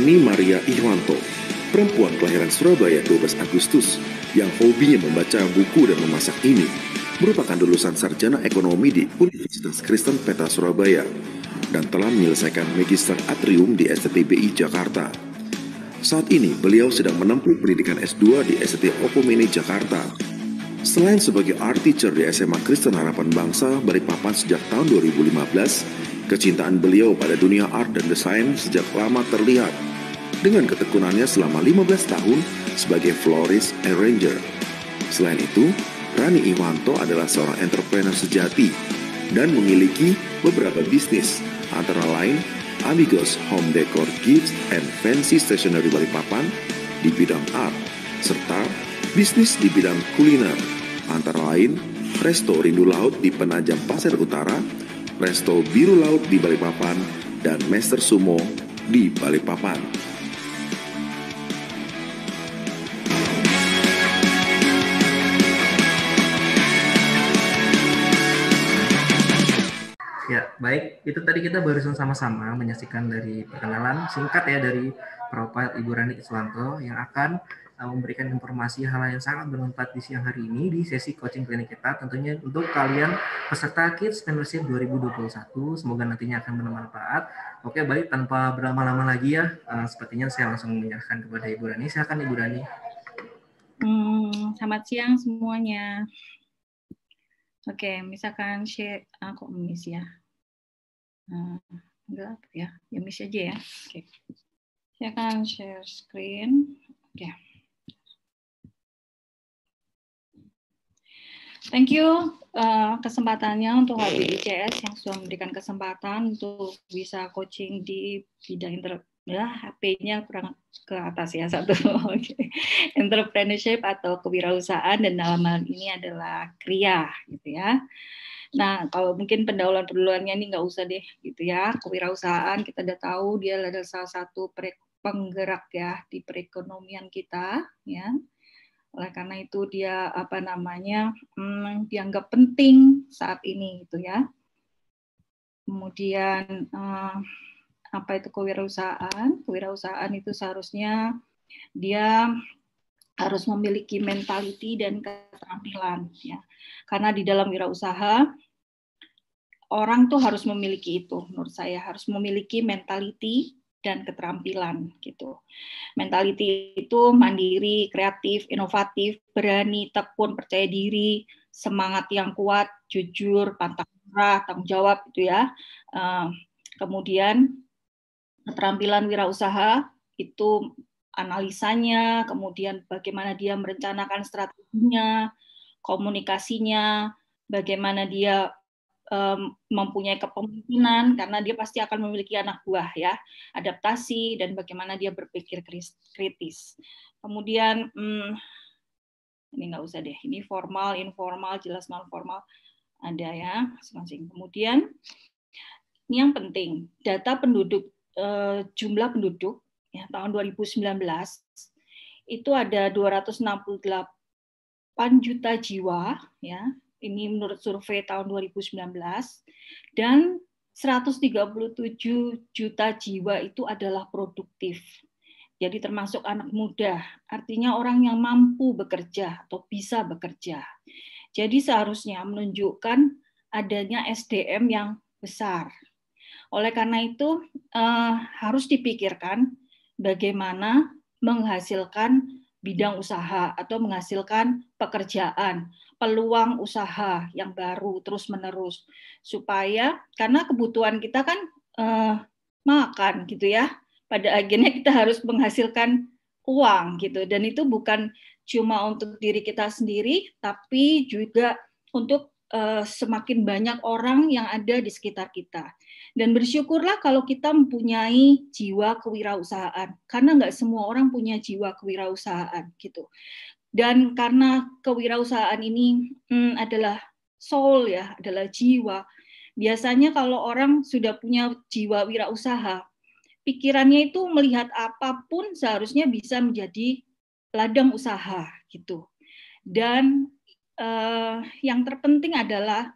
Rani Maria Ihwanto, perempuan kelahiran Surabaya 12 Agustus, yang hobinya membaca buku dan memasak ini, merupakan lulusan sarjana ekonomi di Universitas Kristen Petra Surabaya dan telah menyelesaikan Magister Atrium di STTBI Jakarta. Saat ini beliau sedang menempuh pendidikan S2 di STT Opomene Jakarta. Selain sebagai art teacher di SMA Kristen Harapan Bangsa Balikpapan sejak tahun 2015, kecintaan beliau pada dunia art dan desain sejak lama terlihat dengan ketekunannya selama 15 tahun sebagai florist arranger. Selain itu, Rani Ihwanto adalah seorang entrepreneur sejati dan memiliki beberapa bisnis, antara lain Amigos Home Decor Gifts and Fancy Stationery Balikpapan di bidang art, serta bisnis di bidang kuliner, antara lain Resto Rindu Laut di Penajam Pasir Utara, Resto Biru Laut di Balikpapan, dan Master Sumo di Balikpapan. Ya, baik. Itu tadi kita barusan sama-sama menyaksikan dari perkenalan singkat ya dari profil Ibu Rani Iswanto yang akan memberikan informasi hal yang sangat bermanfaat di siang hari ini di sesi coaching klinik kita tentunya untuk kalian peserta Kids Membership 2021. Semoga nantinya akan bermanfaat. Oke, baik, tanpa berlama-lama lagi ya, sepertinya saya langsung menyerahkan kepada Ibu Rani. Silakan Ibu Rani. Selamat siang semuanya. Oke, misalkan share aku miss ya. Enggak ya, miss aja ya. Oke. Saya akan share screen. Oke. Thank you kesempatannya untuk HBICS yang sudah memberikan kesempatan untuk bisa coaching di bidang HP-nya kurang ke atas ya satu. Entrepreneurship atau kewirausahaan, dan dalam hal ini adalah KRIA gitu ya. Nah, kalau mungkin pendahuluan-pendahuluannya ini nggak usah deh gitu ya. Kewirausahaan kita udah tahu dia adalah salah satu penggerak ya di perekonomian kita ya. Oleh karena itu dia dianggap penting saat ini gitu ya. Kemudian apa itu kewirausahaan? Kewirausahaan itu seharusnya dia harus memiliki mentality dan keterampilan ya. Karena di dalam wirausaha orang tuh harus memiliki itu, menurut saya harus memiliki mentality dan keterampilan gitu. Mentality itu mandiri, kreatif, inovatif, berani, tekun, percaya diri, semangat yang kuat, jujur, pantang menyerah, tanggung jawab gitu ya. Kemudian keterampilan wirausaha itu analisanya, kemudian bagaimana dia merencanakan strateginya, komunikasinya, bagaimana dia mempunyai kepemimpinan, karena dia pasti akan memiliki anak buah ya, adaptasi, dan bagaimana dia berpikir kritis. Kemudian ini nggak usah deh, ini formal, informal, jelas non formal ada ya masing-masing. Kemudian ini yang penting, data penduduk, jumlah penduduk ya tahun 2019 itu ada 268 juta jiwa ya. Ini menurut survei tahun 2019, dan 137 juta jiwa itu adalah produktif. Jadi termasuk anak muda, artinya orang yang mampu bekerja atau bisa bekerja. Jadi seharusnya menunjukkan adanya SDM yang besar. Oleh karena itu harus dipikirkan bagaimana menghasilkan bidang usaha atau menghasilkan pekerjaan, peluang usaha yang baru terus-menerus, supaya karena kebutuhan kita kan makan gitu ya, pada akhirnya kita harus menghasilkan uang gitu, dan itu bukan cuma untuk diri kita sendiri, tapi juga untuk semakin banyak orang yang ada di sekitar kita. Dan bersyukurlah kalau kita mempunyai jiwa kewirausahaan, karena nggak semua orang punya jiwa kewirausahaan gitu. Dan karena kewirausahaan ini adalah soul ya, adalah jiwa. Biasanya kalau orang sudah punya jiwa wirausaha, pikirannya itu melihat apapun seharusnya bisa menjadi ladang usaha gitu. Dan yang terpenting adalah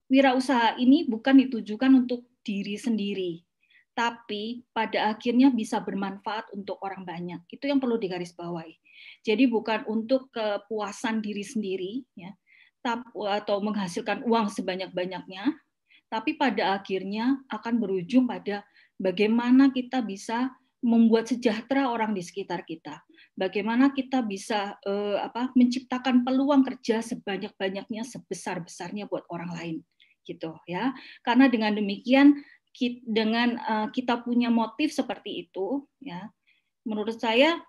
wirausaha ini bukan ditujukan untuk diri sendiri, tapi pada akhirnya bisa bermanfaat untuk orang banyak. Itu yang perlu digarisbawahi. Jadi bukan untuk kepuasan diri sendiri, ya, atau menghasilkan uang sebanyak-banyaknya, tapi pada akhirnya akan berujung pada bagaimana kita bisa membuat sejahtera orang di sekitar kita. Bagaimana kita bisa menciptakan peluang kerja sebanyak-banyaknya, sebesar-besarnya buat orang lain, gitu ya. Karena dengan demikian, dengan kita punya motif seperti itu, ya, menurut saya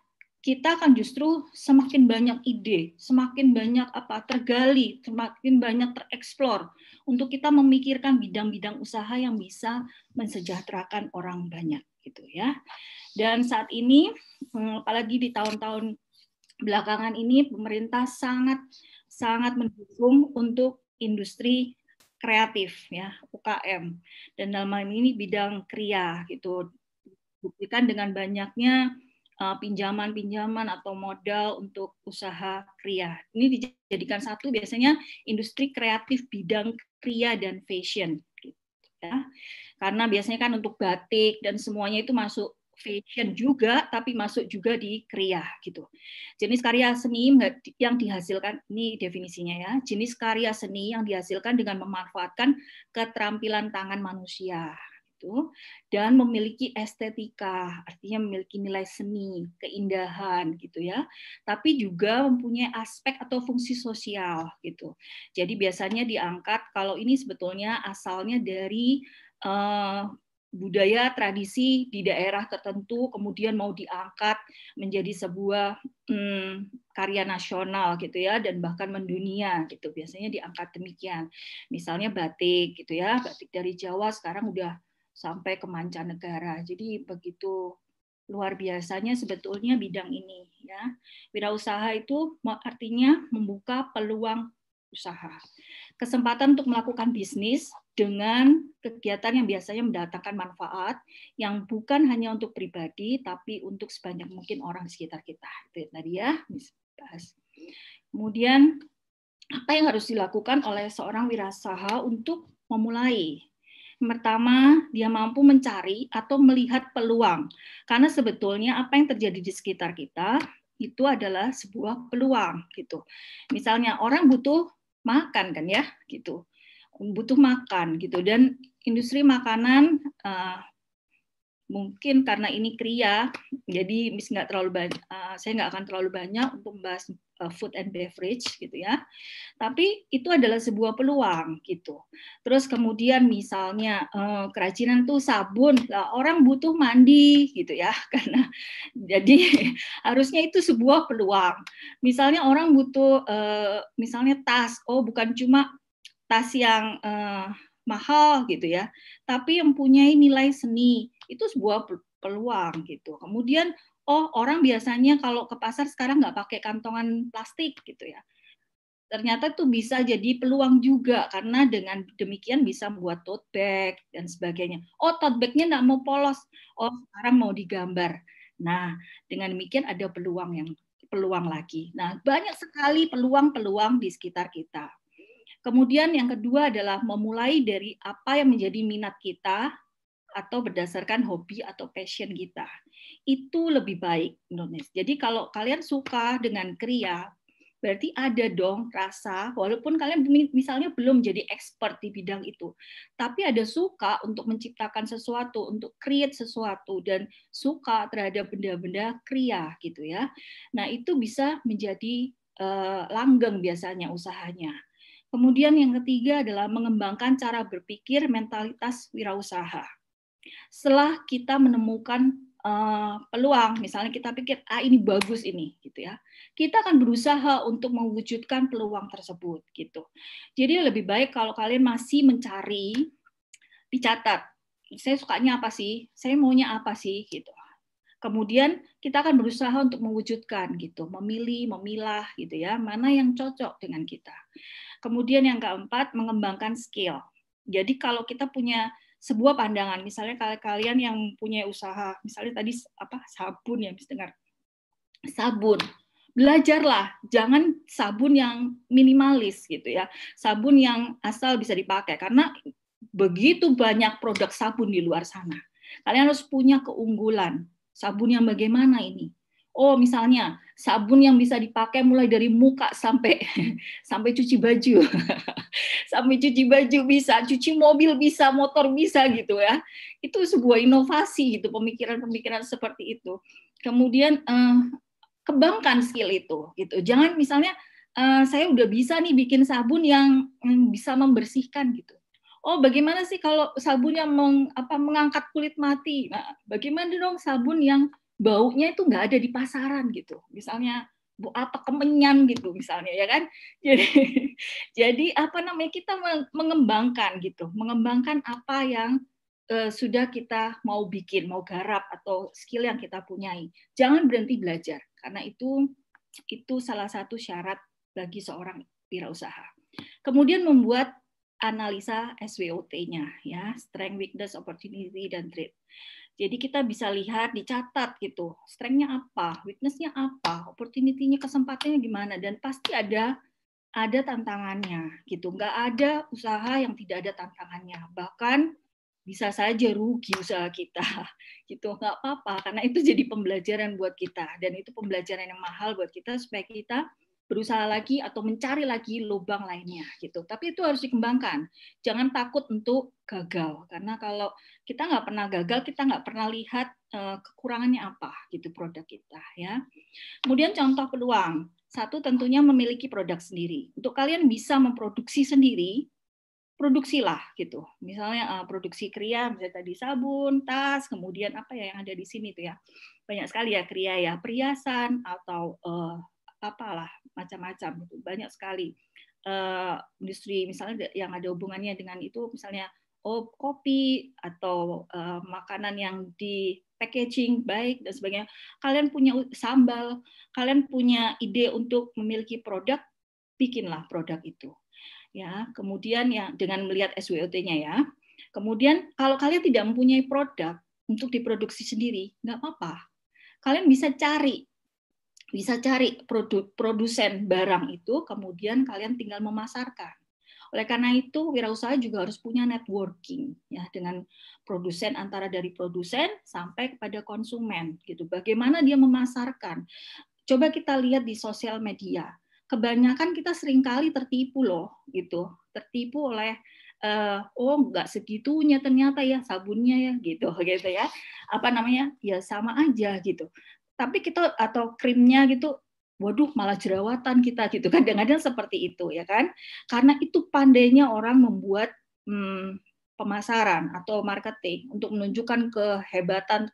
kita akan justru semakin banyak ide, semakin banyak tergali, semakin banyak tereksplor untuk kita memikirkan bidang-bidang usaha yang bisa mensejahterakan orang banyak, gitu ya. Dan saat ini, apalagi di tahun-tahun belakangan ini, pemerintah sangat mendukung untuk industri kreatif, ya, UKM, dan dalam hal ini bidang kriya, gitu. Buktikan dengan banyaknya pinjaman atau modal untuk usaha kriya. Ini dijadikan satu biasanya industri kreatif bidang kriya dan fashion, gitu ya. Karena biasanya kan untuk batik dan semuanya itu masuk fashion juga, tapi masuk juga di kriya, gitu. Jenis karya seni yang dihasilkan, ini definisinya ya, jenis karya seni yang dihasilkan dengan memanfaatkan keterampilan tangan manusia, dan memiliki estetika, artinya memiliki nilai seni, keindahan, gitu ya. Tapi juga mempunyai aspek atau fungsi sosial, gitu. Jadi biasanya diangkat kalau ini sebetulnya asalnya dari budaya tradisi di daerah tertentu, kemudian mau diangkat menjadi sebuah karya nasional, gitu ya, dan bahkan mendunia, gitu. Biasanya diangkat demikian. Misalnya batik, gitu ya, batik dari Jawa sekarang udah sampai ke mancanegara. Jadi begitu luar biasanya sebetulnya bidang ini, ya. Wirausaha itu artinya membuka peluang usaha, kesempatan untuk melakukan bisnis dengan kegiatan yang biasanya mendatangkan manfaat yang bukan hanya untuk pribadi tapi untuk sebanyak mungkin orang di sekitar kita. Itu tadi ya, bahas. Kemudian apa yang harus dilakukan oleh seorang wirausaha untuk memulai? Pertama, dia mampu mencari atau melihat peluang. Karena sebetulnya apa yang terjadi di sekitar kita itu adalah sebuah peluang, gitu. Misalnya orang butuh makan kan ya, gitu. Butuh makan gitu, dan industri makanan mungkin karena ini kriya, jadi nggak terlalu banyak, saya nggak akan terlalu banyak untuk membahas food and beverage, gitu ya. Tapi itu adalah sebuah peluang, gitu. Terus kemudian misalnya kerajinan tuh sabun, orang butuh mandi, gitu ya, karena jadi harusnya itu sebuah peluang. Misalnya orang butuh misalnya tas, bukan cuma tas yang mahal, gitu ya, tapi yang punya nilai seni, itu sebuah peluang, gitu. Kemudian orang biasanya kalau ke pasar sekarang nggak pakai kantongan plastik, gitu ya. Ternyata itu bisa jadi peluang juga, karena dengan demikian bisa membuat tote bag dan sebagainya. Tote bagnya nggak mau polos, sekarang mau digambar. Nah, dengan demikian ada peluang lagi. Nah, banyak sekali peluang-peluang di sekitar kita. Kemudian yang kedua adalah memulai dari apa yang menjadi minat kita atau berdasarkan hobi atau passion kita. Itu lebih baik menurut saya. Jadi kalau kalian suka dengan kriya, berarti ada dong rasa, walaupun kalian misalnya belum jadi expert di bidang itu, tapi ada suka untuk menciptakan sesuatu, untuk create sesuatu, dan suka terhadap benda-benda kriya, gitu ya. Nah, itu bisa menjadi langgeng biasanya usahanya. Kemudian yang ketiga adalah mengembangkan cara berpikir mentalitas wirausaha. Setelah kita menemukan peluang, misalnya kita pikir ini bagus ini, gitu ya, kita akan berusaha untuk mewujudkan peluang tersebut, gitu. Jadi lebih baik kalau kalian masih mencari, dicatat, saya sukanya apa sih, saya maunya apa sih, gitu. Kemudian kita akan berusaha untuk mewujudkan, gitu, memilih, memilah, gitu ya, mana yang cocok dengan kita. Kemudian yang keempat, mengembangkan skill. Jadi kalau kita punya sebuah pandangan, misalnya kalian yang punya usaha, misalnya tadi sabun ya, bisa dengar sabun, belajarlah, jangan sabun yang minimalis, gitu ya, sabun yang asal bisa dipakai, karena begitu banyak produk sabun di luar sana. Kalian harus punya keunggulan. Sabun yang bagaimana ini? Oh, misalnya sabun yang bisa dipakai mulai dari muka sampai sampai cuci baju. Sampai cuci baju bisa, cuci mobil bisa, motor bisa gitu ya. Itu sebuah inovasi gitu, pemikiran-pemikiran seperti itu. Kemudian kembangkan skill itu gitu. Jangan misalnya saya udah bisa nih bikin sabun yang bisa membersihkan gitu. Oh, bagaimana sih kalau sabun yang mengangkat kulit mati? Nah, bagaimana dong sabun yang baunya itu nggak ada di pasaran gitu. Misalnya apa kemenyan gitu misalnya ya kan. Jadi apa namanya kita mengembangkan gitu, mengembangkan apa yang sudah kita mau bikin, mau garap atau skill yang kita punyai. Jangan berhenti belajar karena itu salah satu syarat bagi seorang wirausaha. Kemudian membuat analisa SWOT-nya ya, strength, weakness, opportunity dan threat. Jadi kita bisa lihat, dicatat gitu, strength-nya apa, weakness-nya apa, opportunity-nya, kesempatannya gimana, dan pasti ada tantangannya gitu. Nggak ada usaha yang tidak ada tantangannya. Bahkan bisa saja rugi usaha kita gitu, nggak apa-apa karena itu jadi pembelajaran buat kita dan itu pembelajaran yang mahal buat kita supaya kita berusaha lagi atau mencari lagi lubang lainnya gitu. Tapi itu harus dikembangkan. Jangan takut untuk gagal karena kalau kita nggak pernah gagal, kita nggak pernah lihat kekurangannya apa gitu produk kita ya. Kemudian contoh peluang. Satu tentunya memiliki produk sendiri. Untuk kalian bisa memproduksi sendiri, produksilah gitu. Misalnya produksi kria, misalnya tadi sabun, tas, kemudian apa ya yang ada di sini tuh ya. Banyak sekali ya kria ya, perhiasan atau apalah macam-macam gitu. Banyak sekali industri misalnya yang ada hubungannya dengan itu misalnya kopi atau makanan yang di packaging baik dan sebagainya. Kalian punya sambal, kalian punya ide untuk memiliki produk, bikinlah produk itu. Ya, kemudian ya dengan melihat SWOT-nya ya. Kemudian kalau kalian tidak mempunyai produk untuk diproduksi sendiri, nggak apa-apa. Kalian bisa cari produsen barang itu, kemudian kalian tinggal memasarkan. Oleh karena itu, wirausaha juga harus punya networking ya dengan produsen, antara dari produsen sampai kepada konsumen gitu. Bagaimana dia memasarkan? Coba kita lihat di sosial media. Kebanyakan kita seringkali tertipu loh gitu. Tertipu oleh nggak segitunya ternyata ya sabunnya ya gitu ya. Apa namanya? Ya sama aja gitu. Tapi kita atau krimnya gitu, waduh malah jerawatan kita gitu. Kadang-kadang seperti itu ya kan. Karena itu pandainya orang membuat pemasaran atau marketing untuk menunjukkan kehebatan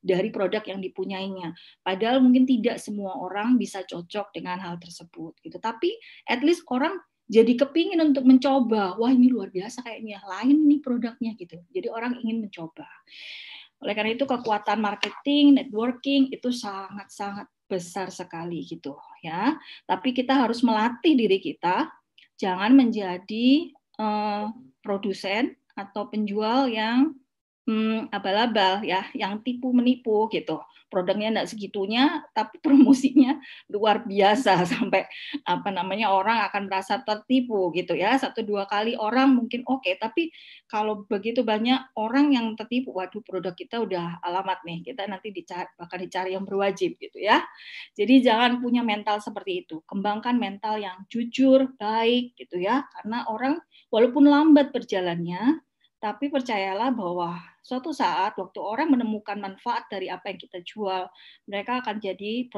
dari produk yang dipunyainya. Padahal mungkin tidak semua orang bisa cocok dengan hal tersebut gitu. Tapi at least orang jadi kepingin untuk mencoba. Wah ini luar biasa kayaknya, lain nih produknya gitu. Jadi orang ingin mencoba. Oleh karena itu kekuatan marketing, networking itu sangat-sangat besar sekali gitu ya. Tapi kita harus melatih diri kita jangan menjadi produsen atau penjual yang abal-abal ya, yang tipu menipu gitu. Produknya enggak segitunya, tapi promosinya luar biasa sampai orang akan merasa tertipu gitu ya. 1-2 kali orang mungkin oke, tapi kalau begitu banyak orang yang tertipu, waduh produk kita udah alamat nih, kita nanti bakal dicari yang berwajib gitu ya. Jadi jangan punya mental seperti itu. Kembangkan mental yang jujur, baik gitu ya. Karena orang walaupun lambat berjalannya, tapi percayalah bahwa suatu saat waktu orang menemukan manfaat dari apa yang kita jual, mereka akan jadi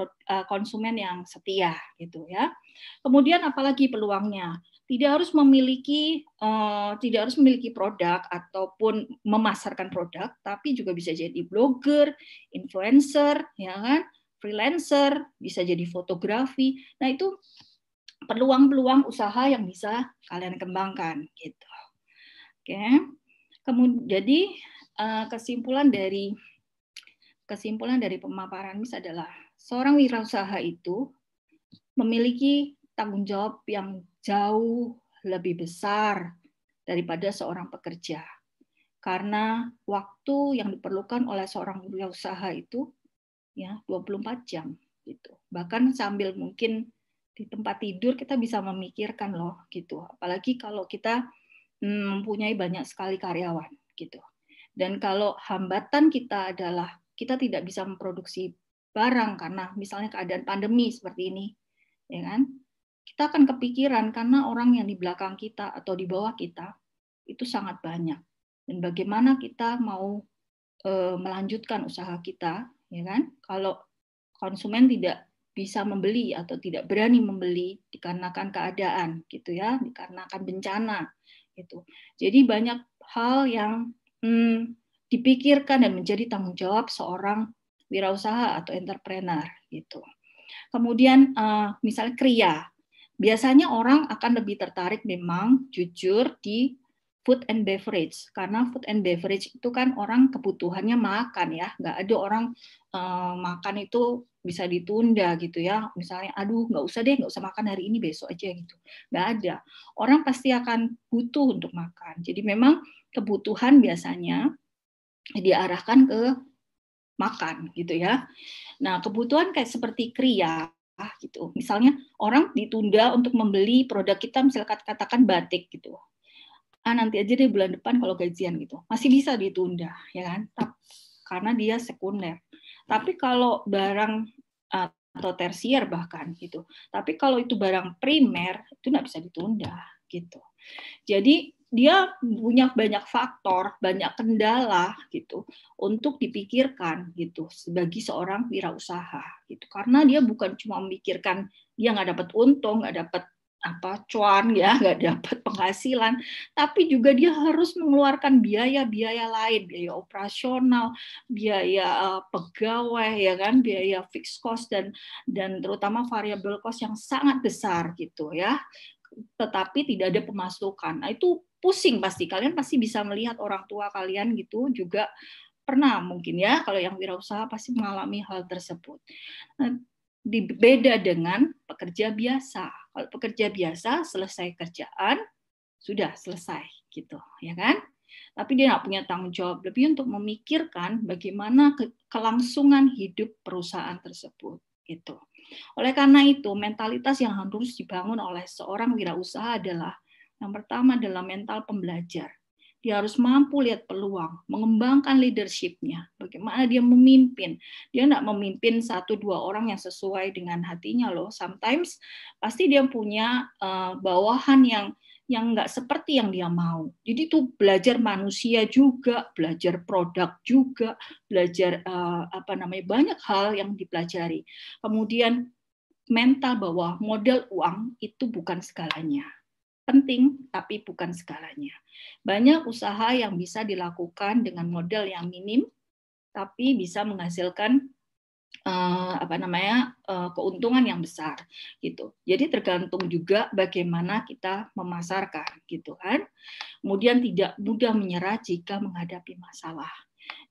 konsumen yang setia gitu ya. Kemudian apalagi peluangnya? Tidak harus memiliki produk ataupun memasarkan produk, tapi juga bisa jadi blogger, influencer, ya kan? Freelancer, bisa jadi fotografi. Nah, itu peluang-peluang usaha yang bisa kalian kembangkan gitu. Oke. Kemudian jadi kesimpulan dari pemaparan Miss adalah seorang wirausaha itu memiliki tanggung jawab yang jauh lebih besar daripada seorang pekerja. Karena waktu yang diperlukan oleh seorang wirausaha itu ya 24 jam gitu. Bahkan sambil mungkin di tempat tidur kita bisa memikirkan loh gitu. Apalagi kalau kita mempunyai banyak sekali karyawan gitu. Dan kalau hambatan kita adalah kita tidak bisa memproduksi barang karena misalnya keadaan pandemi seperti ini, ya kan? Kita akan kepikiran karena orang yang di belakang kita atau di bawah kita itu sangat banyak. Dan bagaimana kita mau melanjutkan usaha kita, ya kan? Kalau konsumen tidak bisa membeli atau tidak berani membeli dikarenakan keadaan, gitu ya, dikarenakan bencana, gitu. Jadi banyak hal yang dipikirkan dan menjadi tanggung jawab seorang wirausaha atau entrepreneur, gitu. Kemudian misalnya kriya, biasanya orang akan lebih tertarik memang jujur di food and beverage, karena food and beverage itu kan orang kebutuhannya makan ya, nggak ada orang makan itu bisa ditunda gitu ya, misalnya aduh nggak usah makan hari ini, besok aja gitu, nggak ada. Orang pasti akan butuh untuk makan, jadi memang kebutuhan biasanya diarahkan ke makan gitu ya. Nah kebutuhan kayak seperti kriya gitu, misalnya orang ditunda untuk membeli produk kita, misalnya katakan batik gitu, nanti aja deh bulan depan kalau gajian gitu, masih bisa ditunda ya kan, karena dia sekunder. Tapi kalau barang atau tersier bahkan gitu, tapi kalau itu barang primer itu nggak bisa ditunda gitu. Jadi dia punya banyak faktor, banyak kendala gitu untuk dipikirkan gitu sebagai seorang wirausaha gitu, karena dia bukan cuma memikirkan dia nggak dapat untung, nggak dapat cuan ya, nggak dapat penghasilan, tapi juga dia harus mengeluarkan biaya-biaya lain, biaya operasional, biaya pegawai ya kan, biaya fixed cost dan terutama variable cost yang sangat besar gitu ya. Tetapi tidak ada pemasukan. Nah, itu pusing pasti. Kalian pasti bisa melihat orang tua kalian gitu juga pernah mungkin ya, kalau yang wirausaha pasti mengalami hal tersebut. Nah, beda dengan pekerja biasa. Kalau pekerja biasa selesai kerjaan sudah selesai gitu, ya kan? Tapi dia nggak punya tanggung jawab lebih untuk memikirkan bagaimana kelangsungan hidup perusahaan tersebut gitu. Oleh karena itu, mentalitas yang harus dibangun oleh seorang wirausaha adalah yang pertama adalah mental pembelajar. Dia harus mampu lihat peluang, mengembangkan leadership-nya, bagaimana dia memimpin. Dia tidak memimpin 1-2 orang yang sesuai dengan hatinya loh. Sometimes pasti dia punya bawahan yang nggak seperti yang dia mau. Jadi itu belajar manusia juga, belajar produk juga, belajar banyak hal yang dipelajari. Kemudian mental bahwa modal uang itu bukan segalanya. Penting, tapi bukan segalanya. Banyak usaha yang bisa dilakukan dengan modal yang minim, tapi bisa menghasilkan keuntungan yang besar gitu. Jadi tergantung juga bagaimana kita memasarkan gitu kan. Kemudian tidak mudah menyerah jika menghadapi masalah.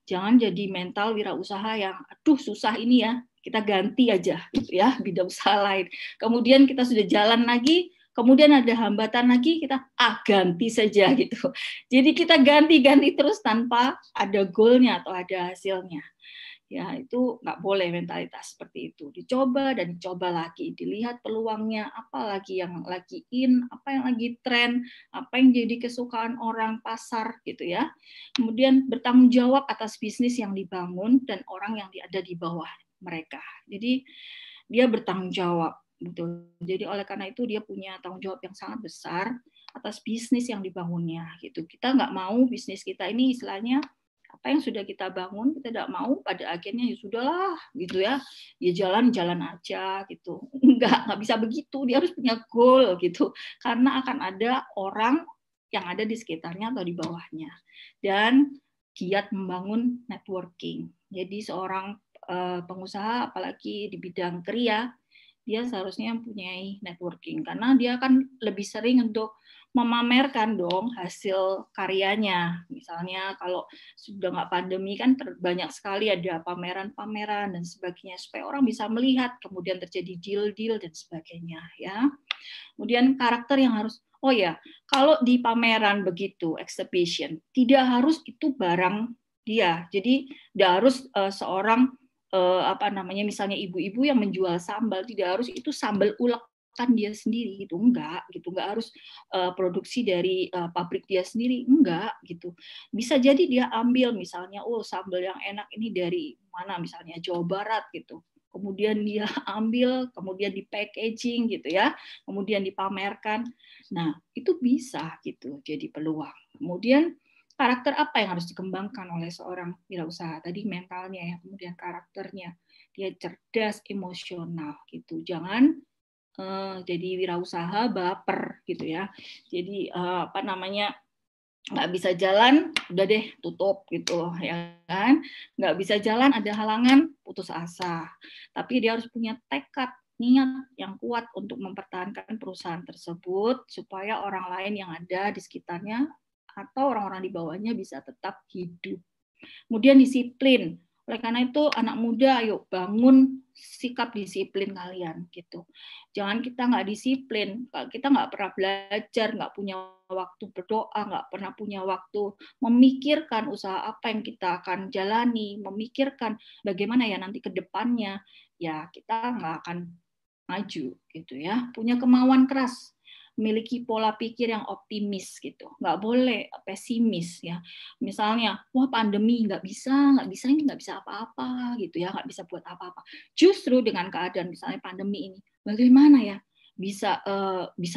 Jangan jadi mental wirausaha yang aduh susah ini ya, kita ganti aja gitu ya, bidang usaha lain. Kemudian kita sudah jalan lagi, kemudian ada hambatan lagi, kita ganti saja gitu. Jadi kita ganti-ganti terus tanpa ada goalnya atau ada hasilnya. Ya, itu nggak boleh mentalitas seperti itu. Dicoba dan dicoba lagi, dilihat peluangnya, apa lagi yang lagi in, apa yang lagi tren, apa yang jadi kesukaan orang pasar gitu ya. Kemudian bertanggung jawab atas bisnis yang dibangun dan orang yang ada di bawah mereka. Jadi dia bertanggung jawab gitu. Jadi oleh karena itu dia punya tanggung jawab yang sangat besar atas bisnis yang dibangunnya gitu. Kita nggak mau bisnis kita ini istilahnya apa yang sudah kita bangun kita tidak mau pada akhirnya ya sudahlah gitu ya, dia jalan-jalan aja gitu, nggak bisa begitu, dia harus punya goal gitu, karena akan ada orang yang ada di sekitarnya atau di bawahnya, dan giat membangun networking. Jadi seorang pengusaha apalagi di bidang kriya, dia seharusnya mempunyai networking karena dia akan lebih sering untuk memamerkan dong hasil karyanya. Misalnya kalau sudah nggak pandemi kan banyak sekali ada pameran-pameran dan sebagainya supaya orang bisa melihat, kemudian terjadi deal-deal dan sebagainya ya. Kemudian karakter yang harus kalau di pameran begitu exhibition tidak harus itu barang dia. Jadi tidak harus seorang misalnya ibu-ibu yang menjual sambal, tidak harus itu sambal ulek dia sendiri gitu, enggak harus produksi dari pabrik dia sendiri, enggak gitu. Bisa jadi dia ambil misalnya sambal yang enak ini dari mana, misalnya Jawa Barat gitu, kemudian dia ambil, kemudian di packaging gitu ya, kemudian dipamerkan. Nah itu bisa gitu jadi peluang. Kemudian karakter apa yang harus dikembangkan oleh seorang wirausaha? Tadi mentalnya ya, kemudian karakternya, dia cerdas, emosional gitu. Jangan jadi wirausaha baper gitu ya. Jadi nggak bisa jalan, udah deh tutup gitu ya kan. Nggak bisa jalan, ada halangan, putus asa. Tapi dia harus punya tekad, niat yang kuat untuk mempertahankan perusahaan tersebut supaya orang lain yang ada di sekitarnya atau orang-orang di bawahnya bisa tetap hidup. Kemudian disiplin. Oleh karena itu anak muda ayo bangun sikap disiplin kalian gitu. Jangan kita nggak disiplin, kita nggak pernah belajar, nggak punya waktu berdoa, nggak pernah punya waktu memikirkan usaha apa yang kita akan jalani, memikirkan bagaimana ya nanti ke depannya, ya kita nggak akan maju gitu ya. Punya kemauan keras, memiliki pola pikir yang optimis gitu, nggak boleh pesimis ya. Misalnya, wah pandemi nggak bisa ini nggak bisa apa-apa gitu ya, nggak bisa buat apa-apa. Justru dengan keadaan misalnya pandemi ini, bagaimana ya bisa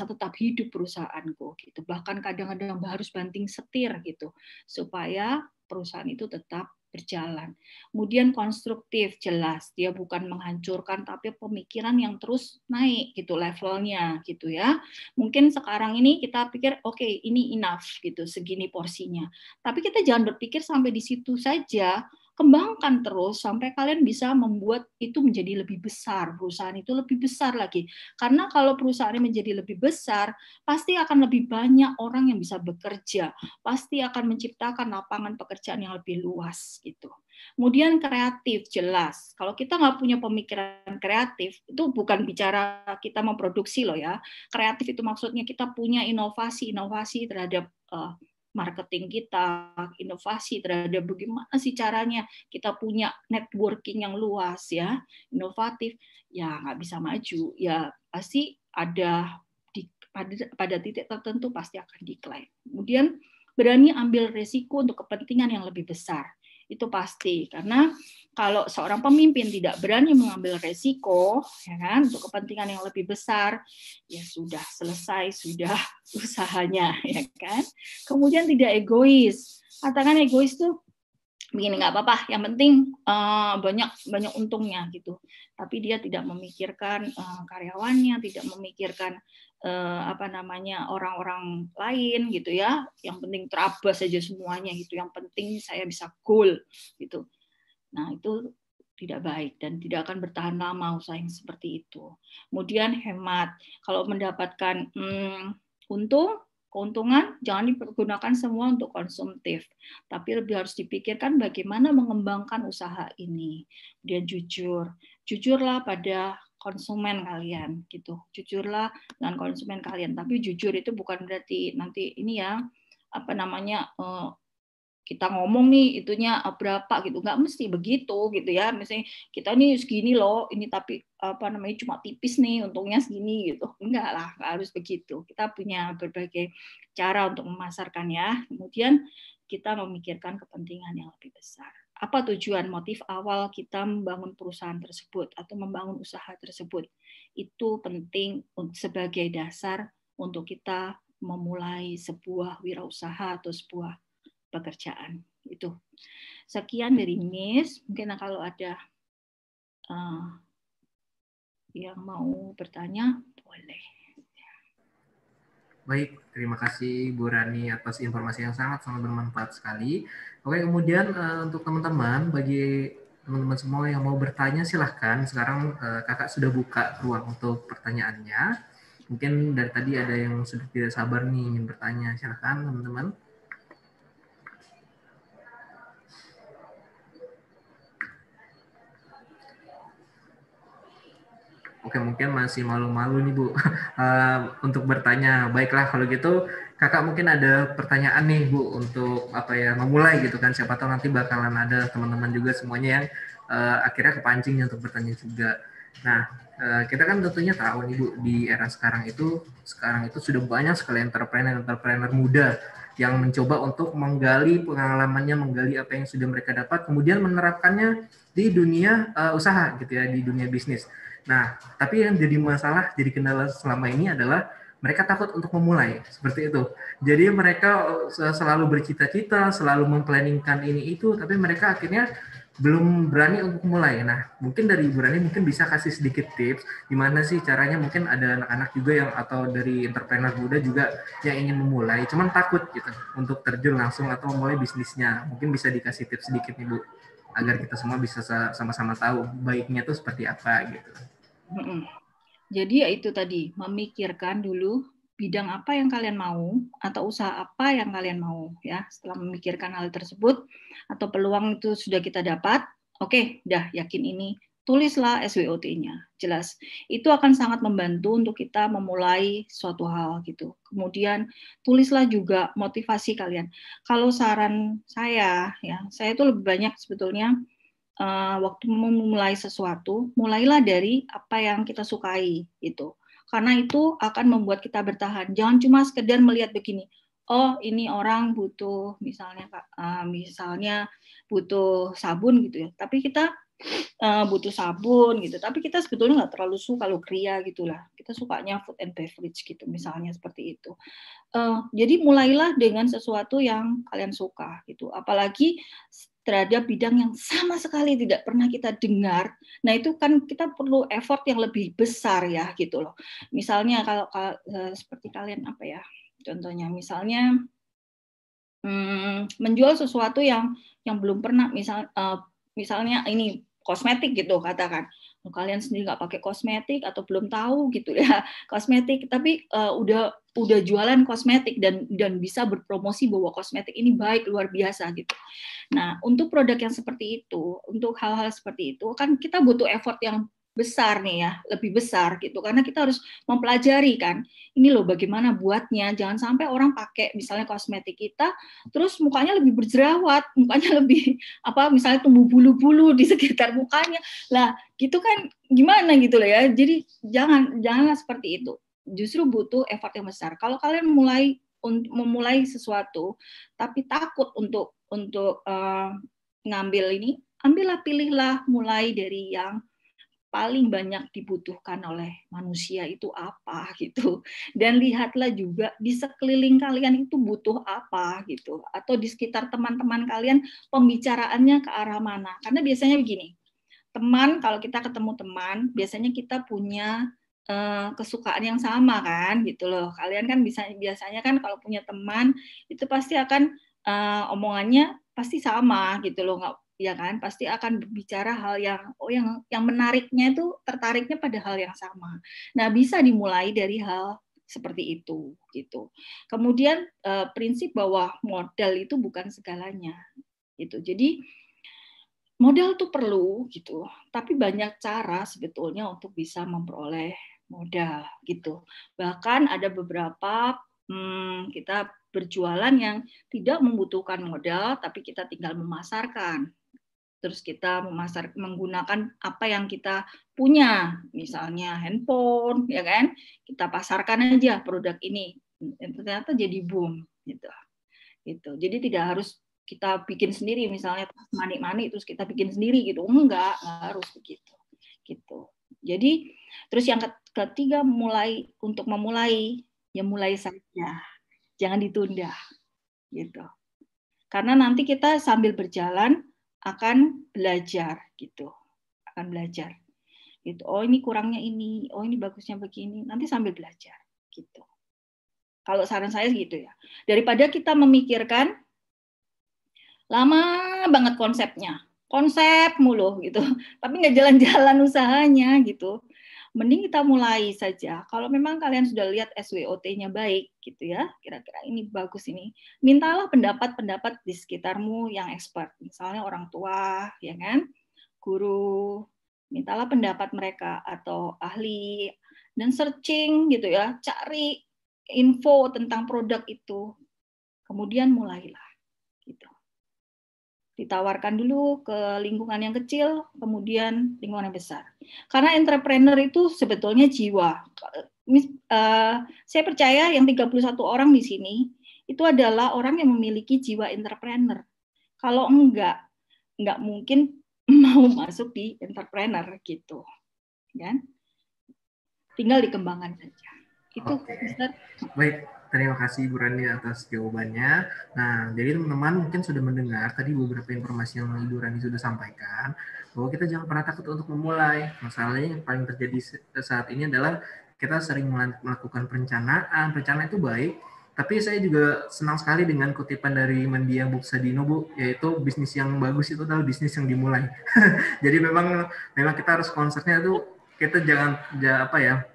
tetap hidup perusahaanku gitu. Bahkan kadang-kadang harus banting setir gitu supaya perusahaan itu tetap berjalan. Kemudian konstruktif, jelas dia bukan menghancurkan tapi pemikiran yang terus naik gitu levelnya gitu ya. Mungkin sekarang ini kita pikir oke, ini enough gitu, segini porsinya. Tapi kita jangan berpikir sampai di situ saja. Kembangkan terus sampai kalian bisa membuat itu menjadi lebih besar, perusahaan itu lebih besar lagi. Karena kalau perusahaan menjadi lebih besar, pasti akan lebih banyak orang yang bisa bekerja, pasti akan menciptakan lapangan pekerjaan yang lebih luas gitu. Kemudian kreatif, jelas. Kalau kita nggak punya pemikiran kreatif, itu bukan bicara kita memproduksi loh ya. Kreatif itu maksudnya kita punya inovasi terhadap marketing kita, inovasi terhadap bagaimana sih caranya kita punya networking yang luas ya, inovatif, ya nggak bisa maju, ya pasti ada pada titik tertentu pasti akan decline. Kemudian berani ambil resiko untuk kepentingan yang lebih besar. Itu pasti, karena kalau seorang pemimpin tidak berani mengambil resiko ya kan, untuk kepentingan yang lebih besar, ya sudah selesai sudah usahanya ya kan. Kemudian tidak egois. Katakan egois tuh begini, nggak apa-apa, yang penting banyak untungnya gitu. Tapi dia tidak memikirkan karyawannya, tidak memikirkan orang-orang lain gitu ya. Yang penting terabas saja semuanya gitu. Yang penting saya bisa goal gitu. Nah itu tidak baik dan tidak akan bertahan lama usaha yang seperti itu. Kemudian hemat. Kalau mendapatkan keuntungan jangan dipergunakan semua untuk konsumtif, tapi lebih harus dipikirkan bagaimana mengembangkan usaha ini. Kemudian jujurlah pada konsumen kalian gitu, jujurlah dengan konsumen kalian. Tapi jujur itu bukan berarti nanti ini ya kita ngomong nih itunya berapa gitu, nggak mesti begitu gitu ya. Misalnya kita nih segini loh, ini tapi cuma tipis nih, untungnya segini gitu. Enggak lah, nggak harus begitu. Kita punya berbagai cara untuk memasarkannya. Kemudian kita memikirkan kepentingan yang lebih besar. Apa tujuan motif awal kita membangun perusahaan tersebut atau membangun usaha tersebut? Itu penting sebagai dasar untuk kita memulai sebuah wirausaha atau sebuah pekerjaan. Itu sekian dari Miss. Mungkin kalau ada yang mau bertanya boleh. Baik, terima kasih Bu Rani atas informasi yang sangat bermanfaat sekali. Oke, kemudian untuk teman-teman, bagi teman-teman semua yang mau bertanya silahkan. Sekarang kakak sudah buka ruang untuk pertanyaannya. Mungkin dari tadi ada yang sudah tidak sabar nih ingin bertanya. Silahkan teman-teman. Oke, mungkin masih malu-malu nih Bu untuk bertanya. Baiklah kalau gitu kakak mungkin ada pertanyaan nih Bu untuk memulai gitu kan. Siapa tahu nanti bakalan ada teman-teman juga semuanya yang akhirnya kepancing untuk bertanya juga. Nah, kita kan tentunya tahu nih Bu, di era sekarang itu sudah banyak sekali entrepreneur muda yang mencoba untuk menggali pengalamannya, menggali apa yang sudah mereka dapat, kemudian menerapkannya di dunia usaha gitu ya, di dunia bisnis. Nah, tapi yang jadi masalah, jadi kendala selama ini adalah mereka takut untuk memulai seperti itu. Jadi mereka selalu bercita-cita, selalu memplanningkan ini itu, tapi mereka akhirnya belum berani untuk mulai. Nah, mungkin dari Ibu Rani mungkin bisa kasih sedikit tips gimana sih caranya, mungkin ada anak-anak juga yang atau dari entrepreneur muda juga yang ingin memulai cuman takut gitu untuk terjun langsung atau memulai bisnisnya. Mungkin bisa dikasih tips sedikit nih Bu agar kita semua bisa sama-sama tahu baiknya tuh seperti apa gitu. Jadi ya itu tadi, memikirkan dulu bidang apa yang kalian mau atau usaha apa yang kalian mau ya. Setelah memikirkan hal tersebut atau peluang itu sudah kita dapat, oke, dah yakin ini, tulislah SWOT-nya. Jelas. Itu akan sangat membantu untuk kita memulai suatu hal gitu. Kemudian tulislah juga motivasi kalian. Kalau saran saya ya, saya itu lebih banyak sebetulnya waktu memulai sesuatu, mulailah dari apa yang kita sukai gitu. Karena itu akan membuat kita bertahan. Jangan cuma sekedar melihat begini, oh ini orang butuh misalnya butuh sabun gitu ya. Tapi kita butuh sabun gitu. Tapi kita sebetulnya nggak terlalu suka lo kria gitulah. Kita sukanya food and beverage gitu misalnya seperti itu. Jadi mulailah dengan sesuatu yang kalian suka gitu. Apalagi terhadap bidang yang sama sekali tidak pernah kita dengar. Nah, itu kan kita perlu effort yang lebih besar ya gitu loh. Misalnya kalau seperti kalian apa ya? Contohnya misalnya menjual sesuatu yang belum pernah, misalnya ini kosmetik gitu katakan. Kalian sendiri nggak pakai kosmetik atau belum tahu gitu ya kosmetik, tapi udah jualan kosmetik dan bisa berpromosi bahwa kosmetik ini baik luar biasa gitu. Nah, untuk produk yang seperti itu, untuk hal-hal seperti itu kan kita butuh effort yang besar nih ya, lebih besar gitu, karena kita harus mempelajari kan, ini loh bagaimana buatnya, jangan sampai orang pakai misalnya kosmetik kita, terus mukanya lebih berjerawat, mukanya lebih misalnya tumbuh bulu-bulu di sekitar mukanya, lah gitu kan gimana gitu loh ya, jadi janganlah seperti itu, justru butuh effort yang besar. Kalau kalian memulai sesuatu, tapi takut untuk ngambil ini, pilihlah mulai dari yang paling banyak dibutuhkan oleh manusia itu apa gitu, dan lihatlah juga di sekeliling kalian itu butuh apa gitu, atau di sekitar teman-teman kalian pembicaraannya ke arah mana. Karena biasanya begini, teman, kalau kita ketemu teman biasanya kita punya kesukaan yang sama kan gitu loh. Kalian kan biasanya kan kalau punya teman itu pasti akan omongannya pasti sama gitu loh, nggak ya kan, pasti akan berbicara hal yang menariknya itu, tertariknya pada hal yang sama. Nah, bisa dimulai dari hal seperti itu gitu. Kemudian prinsip bahwa modal itu bukan segalanya gitu. Jadi modal tuh perlu gitu, tapi banyak cara sebetulnya untuk bisa memperoleh modal gitu. Bahkan ada beberapa kita berjualan yang tidak membutuhkan modal, tapi kita tinggal memasarkan. Terus kita menggunakan apa yang kita punya, misalnya handphone, ya kan? Kita pasarkan aja produk ini, ternyata jadi boom, gitu. Jadi tidak harus kita bikin sendiri, misalnya manik-manik terus kita bikin sendiri gitu, enggak harus begitu. Gitu. Jadi terus yang ketiga, untuk memulai ya mulai saja, jangan ditunda, gitu. Karena nanti kita sambil berjalan akan belajar gitu, akan belajar gitu. Oh ini kurangnya ini, oh ini bagusnya begini, nanti sambil belajar gitu. Kalau saran saya gitu ya, daripada kita memikirkan lama banget konsep mulu gitu, tapi nggak jalan-jalan usahanya gitu. Mending kita mulai saja. Kalau memang kalian sudah lihat SWOT-nya baik gitu ya, kira-kira ini bagus ini, mintalah pendapat di sekitarmu yang expert, misalnya orang tua, ya kan, guru, mintalah pendapat mereka atau ahli, dan searching gitu ya, cari info tentang produk itu, kemudian mulailah gitu. Ditawarkan dulu ke lingkungan yang kecil, kemudian lingkungan yang besar. Karena entrepreneur itu sebetulnya jiwa. Saya percaya yang 31 orang di sini itu adalah orang yang memiliki jiwa entrepreneur. Kalau enggak mungkin mau masuk di entrepreneur gitu. Kan? Tinggal dikembangkan saja. Itu Mister. Baik, terima kasih Ibu Rani atas jawabannya. Nah, jadi teman-teman mungkin sudah mendengar tadi beberapa informasi yang Ibu Rani sudah sampaikan, bahwa kita jangan pernah takut untuk memulai. Masalahnya yang paling terjadi saat ini adalah kita sering melakukan perencanaan. Perencanaan itu baik, tapi saya juga senang sekali dengan kutipan dari Mendia Buksadino, Bu, yaitu bisnis yang bagus itu adalah bisnis yang dimulai. Jadi memang kita harus konsepnya itu kita jangan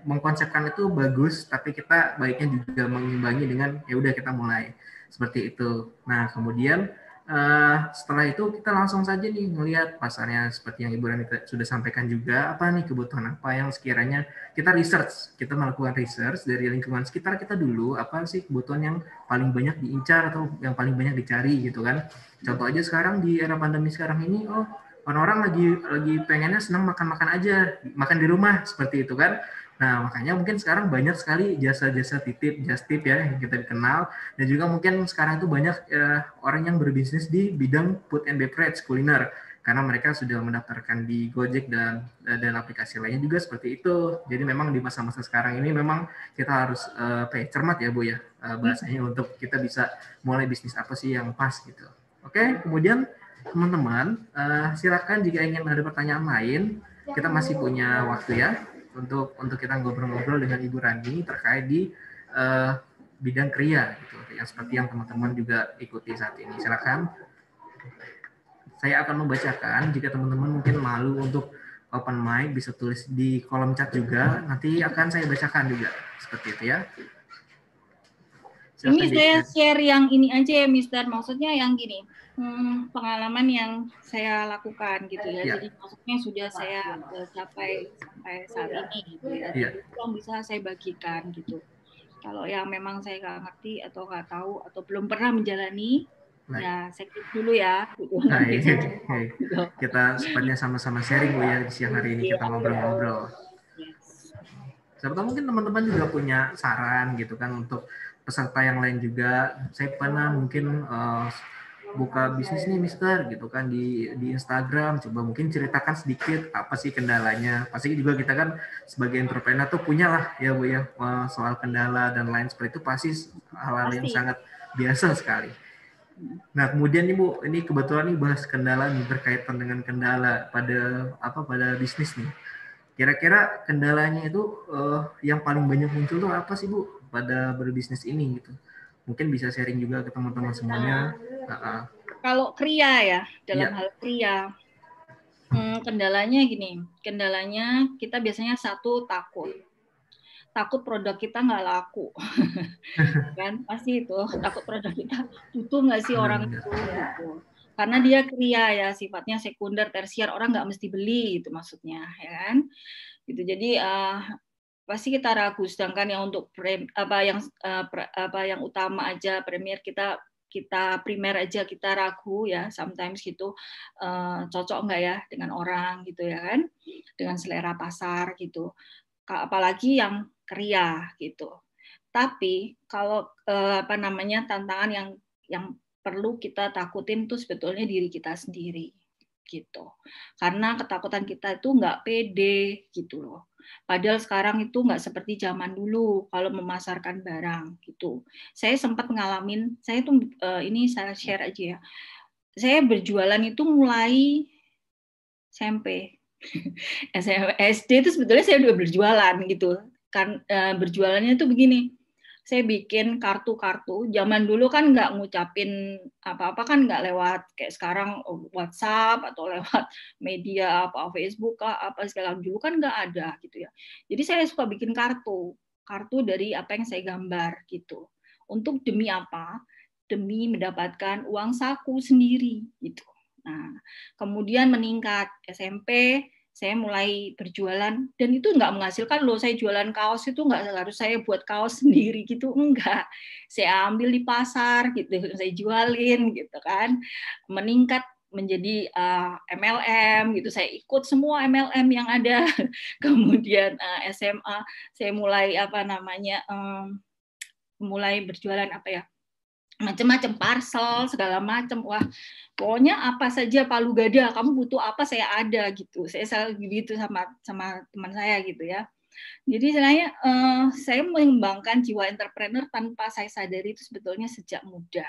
mengkonsepkan itu bagus, tapi kita baiknya juga mengimbangi dengan ya udah kita mulai seperti itu. Nah kemudian setelah itu kita langsung saja nih melihat pasarnya seperti yang Ibu Rani sudah sampaikan juga, apa nih kebutuhan apa yang sekiranya kita melakukan research dari lingkungan sekitar kita dulu, apa sih kebutuhan yang paling banyak diincar atau yang paling banyak dicari gitu kan. Contoh aja sekarang di era pandemi sekarang ini, orang-orang lagi pengennya senang makan aja, makan di rumah seperti itu kan. Nah makanya mungkin sekarang banyak sekali jasa-jasa just tip ya yang kita kenal, dan juga mungkin sekarang itu banyak orang yang berbisnis di bidang food and beverage kuliner, karena mereka sudah mendaftarkan di Gojek dan aplikasi lainnya juga seperti itu. Jadi memang di masa-masa sekarang ini memang kita harus cermat ya Bu ya, bahasanya untuk kita bisa mulai bisnis apa sih yang pas gitu. Oke, kemudian teman-teman, silakan jika ingin ada pertanyaan lain, kita masih punya waktu ya untuk kita ngobrol-ngobrol dengan Ibu Rani terkait di bidang kriya gitu, yang seperti yang teman-teman juga ikuti saat ini. Silakan. Saya akan membacakan, jika teman-teman mungkin malu untuk open mic bisa tulis di kolom chat juga, nanti akan saya bacakan juga seperti itu ya. Ini saya share yang ini aja ya, Mister. Maksudnya yang gini, pengalaman yang saya lakukan gitu ya. Jadi maksudnya sudah saya capai sampai saat ini gitu ya. Jadi itu yang bisa saya bagikan gitu. Kalau yang memang saya nggak ngerti atau nggak tahu atau belum pernah menjalani, ya saya keep dulu ya. Gitu. Kita sepertinya sama-sama sharing Bu ya di siang hari ini, kita ngobrol-ngobrol. Siapa tahu mungkin teman-teman juga punya saran gitu kan untuk peserta yang lain juga. Saya pernah mungkin buka bisnis nih Mister gitu kan di Instagram, coba mungkin ceritakan sedikit apa sih kendalanya. Pasti juga kita kan sebagai entrepreneur tuh punya lah ya Bu ya, soal kendala dan lain seperti itu pasti hal-hal yang sangat biasa sekali. Nah kemudian nih Bu, ini kebetulan nih bahas kendala nih, berkaitan dengan kendala pada bisnis nih. Kira-kira kendalanya itu yang paling banyak muncul tuh apa sih Bu pada berbisnis ini gitu? Mungkin bisa sharing juga ke teman-teman semuanya. Kalau kriya ya, dalam hal kriya, kendalanya gini, kendalanya kita biasanya satu takut produk kita nggak laku, kan pasti itu takut produk kita butuh nggak sih orang itu, gitu. Karena dia kriya ya, sifatnya sekunder, tersier, orang nggak mesti beli itu maksudnya, ya kan? Gitu. Jadi pasti kita ragu. Sedangkan yang untuk yang utama aja, premier kita primer aja kita ragu ya, sometimes gitu, cocok nggak ya dengan orang gitu ya kan, dengan selera pasar gitu. Apalagi yang kriya gitu. Tapi kalau tantangan yang perlu kita takutin tuh sebetulnya diri kita sendiri gitu. Karena ketakutan kita itu nggak pede gitu loh. Padahal sekarang itu nggak seperti zaman dulu kalau memasarkan barang gitu. Saya sempat ngalamin, saya tuh ini saya share aja ya. Saya berjualan itu mulai SMP. SD itu sebetulnya saya udah berjualan gitu. Kan berjualannya itu begini. Saya bikin kartu-kartu. Zaman dulu kan nggak ngucapin apa-apa kan, nggak lewat kayak sekarang WhatsApp atau lewat media apa Facebook apa segala, dulu kan nggak ada gitu ya. Jadi saya suka bikin kartu dari apa yang saya gambar gitu. Untuk demi apa? Demi mendapatkan uang saku sendiri gitu. Nah, kemudian meningkat SMP. Saya mulai berjualan, dan itu nggak menghasilkan loh. Saya jualan kaos itu nggak harus saya buat kaos sendiri gitu, enggak. Saya ambil di pasar gitu, saya jualin gitu kan. Meningkat menjadi MLM gitu. Saya ikut semua MLM yang ada. Kemudian SMA saya mulai mulai berjualan macam-macam parcel segala macam. Wah, pokoknya apa saja palu gada, kamu butuh apa saya ada gitu. Saya selalu gitu sama teman saya gitu ya. Jadi saya mengembangkan jiwa entrepreneur tanpa saya sadari itu sebetulnya sejak muda.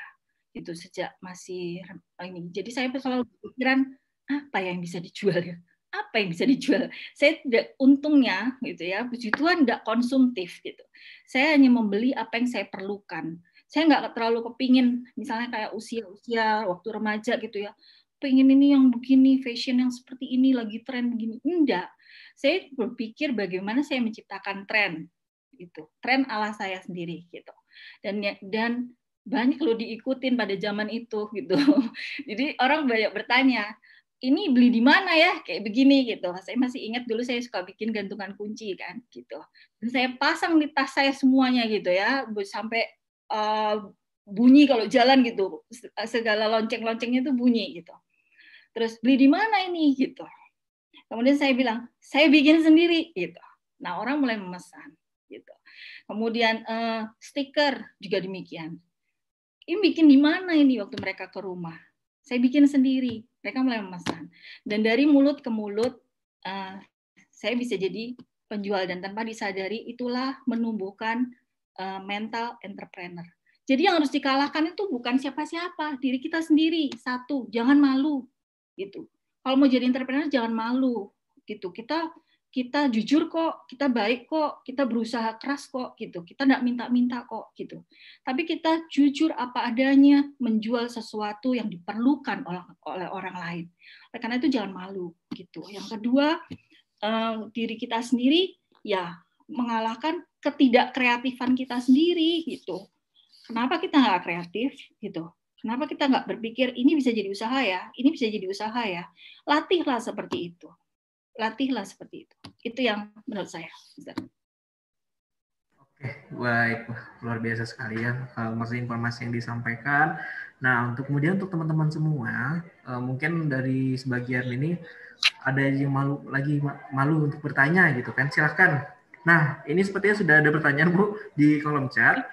Itu sejak masih ini. Jadi saya selalu berpikiran apa yang bisa dijual ya? Apa yang bisa dijual? Saya tidak, untungnya gitu ya, puji Tuhan tidak konsumtif gitu. Saya hanya membeli apa yang saya perlukan. Saya nggak terlalu kepingin misalnya kayak usia waktu remaja gitu ya. Pengen ini yang begini, fashion yang seperti ini lagi tren begini. Enggak. Saya berpikir bagaimana saya menciptakan tren gitu. Tren ala saya sendiri gitu. Dan banyak lo diikutin pada zaman itu gitu. Jadi orang banyak bertanya, ini beli di mana ya kayak begini gitu. Saya masih ingat dulu saya suka bikin gantungan kunci kan gitu. Dan saya pasang di tas saya semuanya gitu ya, sampai bunyi kalau jalan gitu. Segala lonceng-loncengnya itu bunyi gitu. Terus beli di mana ini gitu. Kemudian saya bilang, saya bikin sendiri gitu. Nah, orang mulai memesan gitu. Kemudian stiker juga demikian. Ini bikin di mana ini waktu mereka ke rumah? Saya bikin sendiri. Mereka mulai memesan. Dan dari mulut ke mulut, saya bisa jadi penjual. Dan tanpa disadari, itulah menumbuhkan mental entrepreneur. Jadi yang harus dikalahkan itu bukan siapa-siapa, diri kita sendiri. Satu, jangan malu. Gitu. Kalau mau jadi entrepreneur, jangan malu. Gitu. Kita jujur kok, kita baik kok, kita berusaha keras kok, gitu. Kita nggak minta-minta kok, gitu. Tapi kita jujur apa adanya, menjual sesuatu yang diperlukan oleh orang lain. Karena itu jangan malu, gitu. Yang kedua, diri kita sendiri, ya mengalahkan ketidakkreatifan kita sendiri, gitu. Kenapa kita nggak kreatif, gitu? Kenapa kita nggak berpikir ini bisa jadi usaha ya, ini bisa jadi usaha ya? Latihlah seperti itu. Latihlah seperti itu. Itu yang menurut saya. Oke, baik. Luar biasa sekali ya maksud informasi yang disampaikan. Nah, kemudian untuk teman-teman semua, mungkin dari sebagian ini ada yang malu untuk bertanya gitu kan. Silahkan. Nah, ini sepertinya sudah ada pertanyaan Bu di kolom chat.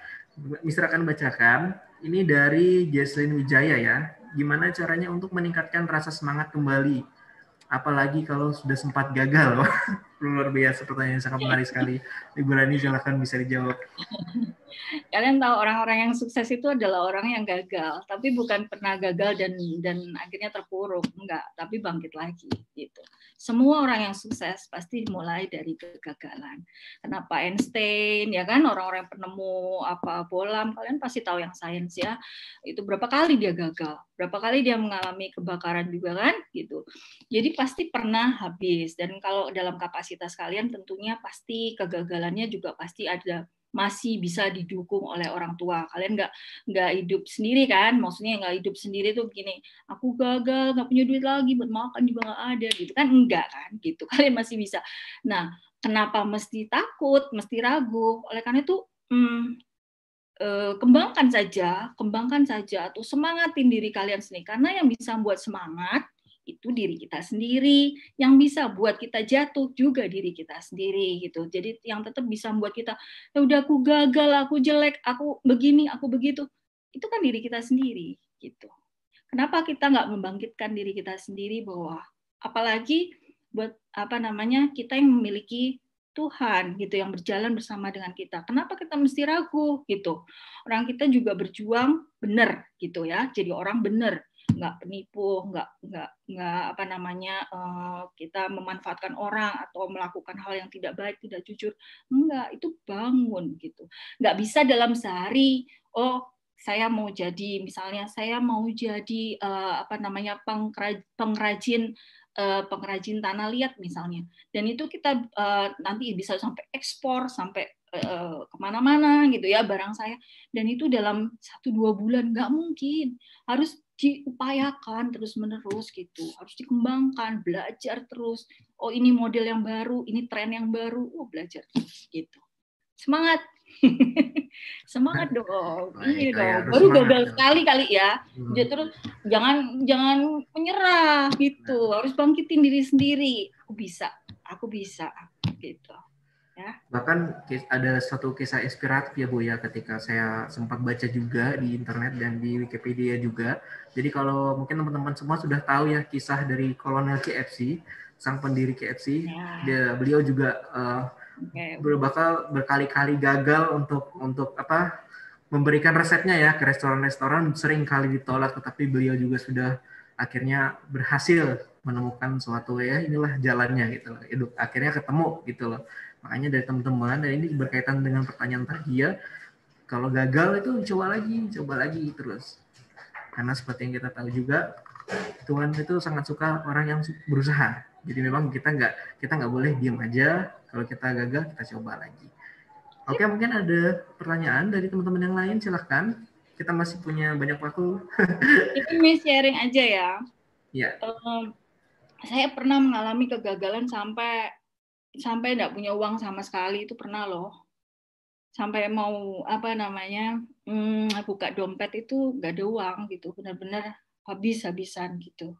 Mister akan bacakan. Ini dari Jesslyn Wijaya ya. Gimana caranya untuk meningkatkan rasa semangat kembali? Apalagi kalau sudah sempat gagal. Luar biasa, pertanyaan yang sangat menarik sekali. Ibu Rani, silakan bisa dijawab. Kalian tahu orang-orang yang sukses itu adalah orang yang gagal, tapi bukan pernah gagal dan akhirnya terpuruk, enggak, tapi bangkit lagi gitu. Semua orang yang sukses pasti mulai dari kegagalan. Kenapa Einstein ya kan, orang-orang penemu bohlam, kalian pasti tahu yang sains ya. Itu berapa kali dia gagal, berapa kali dia mengalami kebakaran juga kan gitu. Jadi pasti pernah habis, dan kalau dalam kapasitas kalian tentunya pasti kegagalannya juga pasti ada, masih bisa didukung oleh orang tua. Kalian nggak hidup sendiri kan, maksudnya nggak hidup sendiri tuh begini, aku gagal nggak punya duit lagi buat makan juga nggak ada gitu kan, enggak kan gitu. Kalian masih bisa. Nah, kenapa mesti takut, mesti ragu? Oleh karena itu kembangkan saja atau semangatin diri kalian sendiri, karena yang bisa membuat semangat itu diri kita sendiri, yang bisa buat kita jatuh juga diri kita sendiri gitu. Jadi yang tetap bisa membuat kita, ya udah aku gagal, aku jelek, aku begini, aku begitu, itu kan diri kita sendiri gitu. Kenapa kita nggak membangkitkan diri kita sendiri, bahwa apalagi buat kita yang memiliki Tuhan gitu, yang berjalan bersama dengan kita. Kenapa kita mesti ragu gitu? Orang kita juga berjuang benar gitu ya, jadi orang benar, nggak penipu, nggak kita memanfaatkan orang atau melakukan hal yang tidak baik, tidak jujur, enggak, itu bangun gitu. Nggak bisa dalam sehari, saya mau jadi pengrajin tanah liat misalnya, dan itu kita nanti bisa sampai ekspor, sampai kemana-mana gitu ya barang saya, dan itu dalam 1-2 bulan, nggak mungkin. Harus diupayakan terus-menerus gitu, harus dikembangkan, belajar terus. Oh, ini model yang baru, ini tren yang baru, belajar terus gitu. Semangat. Semangat dong, Baik, iya dong. harus Baru semangat gagal dong. sekali kali ya. Hmm. Terus jangan menyerah gitu. Harus bangkitin diri sendiri. Aku bisa gitu. Ya. Bahkan ada satu kisah inspiratif ya Bu ya, ketika saya sempat baca juga di internet dan di Wikipedia juga. Jadi kalau mungkin teman-teman semua sudah tahu ya kisah dari Kolonel KFC, sang pendiri KFC. Ya. Beliau juga Okay. berkali-kali gagal untuk memberikan resepnya ya ke restoran-restoran, sering kali ditolak, tetapi beliau juga sudah akhirnya berhasil menemukan suatu ya inilah jalannya gitu loh. Akhirnya ketemu gitu loh. Makanya dari teman-teman, dan ini berkaitan dengan pertanyaan tadi ya, kalau gagal itu coba lagi terus. Karena seperti yang kita tahu juga, Tuhan itu sangat suka orang yang berusaha. Jadi memang kita nggak boleh diam aja. Kalau kita gagal, kita coba lagi. Oke, mungkin ada pertanyaan dari teman-teman yang lain, silahkan. Kita masih punya banyak waktu. Ini sharing aja ya. Ya. Saya pernah mengalami kegagalan sampai nggak punya uang sama sekali, itu pernah loh. Sampai mau buka dompet itu nggak ada uang gitu, benar-benar habis-habisan gitu,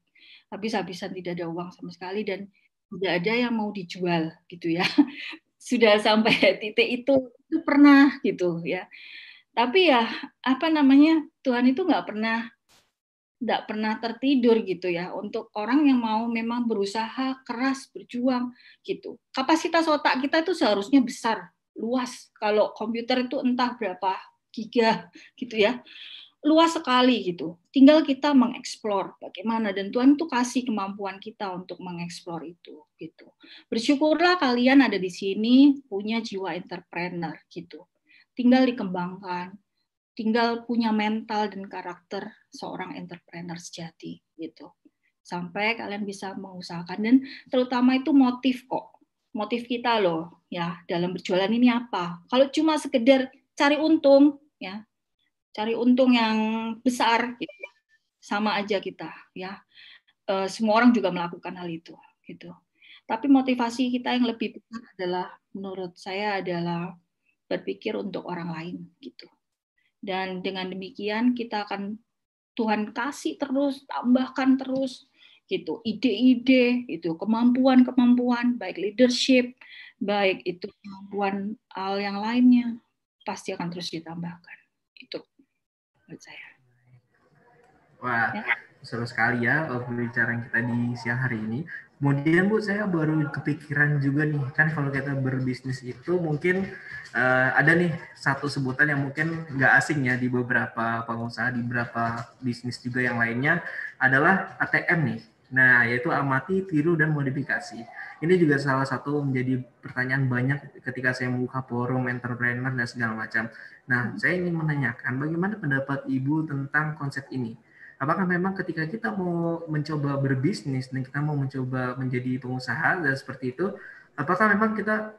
habis-habisan, tidak ada uang sama sekali dan tidak ada yang mau dijual gitu ya. Sudah sampai titik itu pernah gitu ya. Tapi ya Tuhan itu nggak pernah tertidur gitu ya, untuk orang yang mau memang berusaha keras, berjuang gitu. Kapasitas otak kita itu seharusnya besar, luas. Kalau komputer itu entah berapa giga gitu ya, luas sekali gitu. Tinggal kita mengeksplor bagaimana, dan Tuhan itu kasih kemampuan kita untuk mengeksplor itu gitu. Bersyukurlah kalian ada di sini punya jiwa entrepreneur gitu. Tinggal dikembangkan, tinggal punya mental dan karakter seorang entrepreneur sejati gitu. Sampai kalian bisa mengusahakan, dan terutama itu motif kok. Motif kita loh ya dalam berjualan ini apa? Kalau cuma sekedar cari untung ya, cari untung yang besar gitu, sama aja kita ya. Semua orang juga melakukan hal itu gitu. Tapi motivasi kita yang lebih besar adalah, menurut saya, adalah berpikir untuk orang lain gitu. Dan dengan demikian kita akan, Tuhan kasih terus, tambahkan terus gitu, ide-ide itu, kemampuan-kemampuan, baik leadership, baik itu kemampuan hal yang lainnya, pasti akan terus ditambahkan. Itu menurut saya. Wah, seru sekali ya pembicaraan kita di siang hari ini. Kemudian Bu, saya baru kepikiran juga nih, kan kalau kita berbisnis itu mungkin ada nih satu sebutan yang mungkin nggak asing ya di beberapa pengusaha, di beberapa bisnis juga yang lainnya, adalah ATM nih. Nah, yaitu amati, tiru, dan modifikasi. Ini juga salah satu menjadi pertanyaan banyak ketika saya membuka forum entrepreneur dan segala macam. Nah, saya ingin menanyakan bagaimana pendapat Ibu tentang konsep ini? Apakah memang ketika kita mau mencoba berbisnis dan kita mau mencoba menjadi pengusaha dan seperti itu, apakah memang kita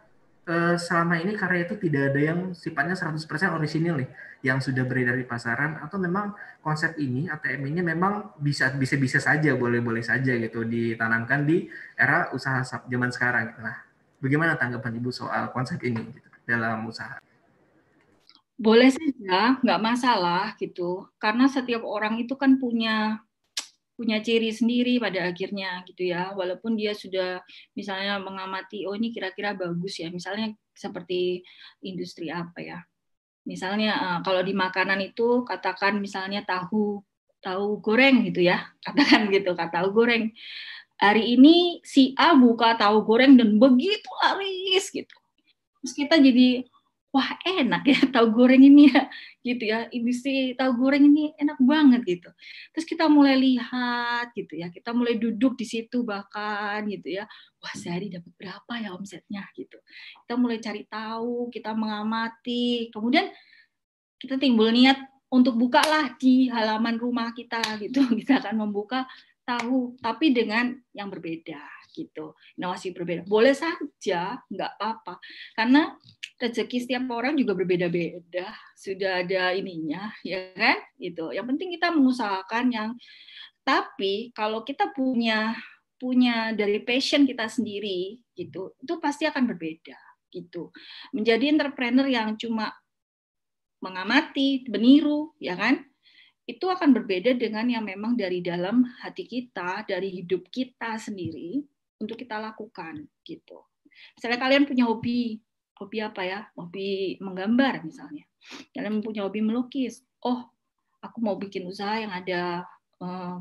selama ini karya itu tidak ada yang sifatnya 100% orisinil nih, yang sudah beredar di pasaran, atau memang konsep ini ATM ini memang bisa saja, boleh saja gitu ditanamkan di era usaha zaman sekarang. Nah, bagaimana tanggapan Ibu soal konsep ini gitu, dalam usaha? Boleh saja, nggak masalah gitu. Karena setiap orang itu kan punya ciri sendiri pada akhirnya gitu ya. Walaupun dia sudah misalnya mengamati, oh ini kira-kira bagus ya. Misalnya seperti industri apa ya. Misalnya kalau di makanan itu katakan misalnya tahu goreng gitu ya. Katakan gitu, tahu goreng. Hari ini si A buka tahu goreng dan begitu laris gitu. Terus kita jadi, wah enak ya tahu goreng ini ya, gitu ya, industri tahu goreng ini enak banget gitu. Terus kita mulai lihat gitu ya, kita mulai duduk di situ bahkan gitu ya, wah sehari dapat berapa ya omsetnya gitu. Kita mulai cari tahu, kita mengamati, kemudian kita timbul niat untuk bukalah di halaman rumah kita gitu. Kita akan membuka tahu, tapi dengan yang berbeda gitu, inovasi berbeda. Boleh saja, nggak apa-apa, karena rezeki setiap orang juga berbeda-beda, sudah ada ininya, ya kan? Itu. Yang penting kita mengusahakan yang, tapi kalau kita punya dari passion kita sendiri gitu, itu pasti akan berbeda gitu. Menjadi entrepreneur yang cuma mengamati, meniru, ya kan? Itu akan berbeda dengan yang memang dari dalam hati kita, dari hidup kita sendiri untuk kita lakukan gitu. Misalnya kalian punya hobi apa ya? Hobi menggambar misalnya. Kalian punya hobi melukis. Oh, aku mau bikin usaha yang ada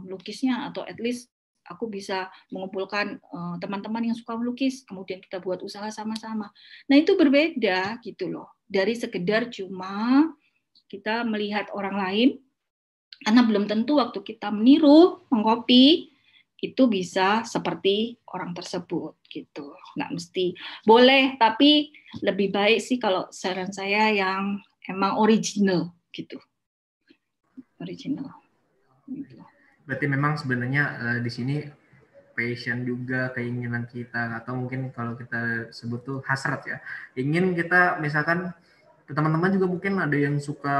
melukisnya, atau at least aku bisa mengumpulkan teman-teman yang suka melukis, kemudian kita buat usaha sama-sama. Nah, itu berbeda gitu loh. Dari sekedar cuma kita melihat orang lain, karena belum tentu waktu kita meniru, mengcopy, itu bisa seperti orang tersebut gitu. Nggak mesti. Boleh, tapi lebih baik sih kalau saran saya yang emang original gitu. Original. Gitu. Berarti memang sebenarnya di sini passion juga, keinginan kita, atau mungkin kalau kita sebut tuh hasrat ya. Ingin kita, misalkan teman-teman juga mungkin ada yang suka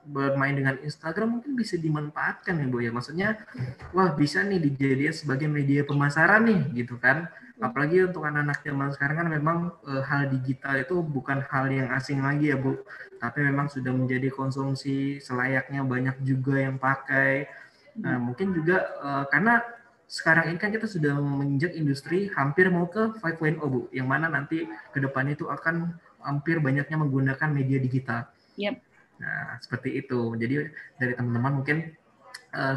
bermain dengan Instagram, mungkin bisa dimanfaatkan ya Bu ya. Maksudnya, wah bisa nih dijadikan sebagai media pemasaran nih gitu kan. Apalagi untuk anak-anak zaman sekarang kan memang hal digital itu bukan hal yang asing lagi ya Bu. Tapi memang sudah menjadi konsumsi selayaknya, banyak juga yang pakai. Nah, mungkin juga karena sekarang ini kan kita sudah menginjak industri hampir mau ke 5.0 Bu, yang mana nanti ke depannya itu akan hampir banyaknya menggunakan media digital. Yep. Nah, seperti itu. Jadi dari teman-teman mungkin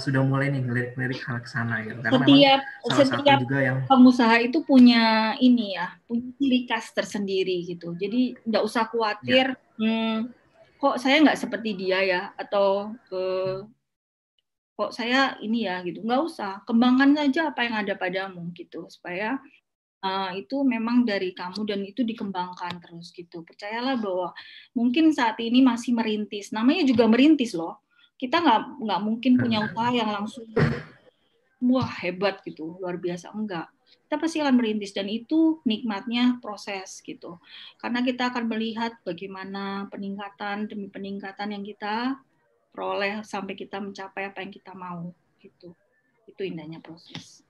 sudah mulai nih ngelirik hal ke sana gitu. Karena setiap salah satu juga yang pengusaha itu punya ini ya, punya ciri khas tersendiri gitu. Jadi nggak usah khawatir, kok saya nggak seperti dia ya, atau kok saya ini ya gitu. Nggak usah, kembangkan saja apa yang ada padamu gitu, supaya itu memang dari kamu dan itu dikembangkan terus gitu. Percayalah bahwa mungkin saat ini masih merintis, namanya juga merintis loh. Kita nggak mungkin punya usaha yang langsung wah hebat gitu, luar biasa, enggak. Kita pasti akan merintis, dan itu nikmatnya proses gitu. Karena kita akan melihat bagaimana peningkatan demi peningkatan yang kita peroleh sampai kita mencapai apa yang kita mau gitu. Itu indahnya proses.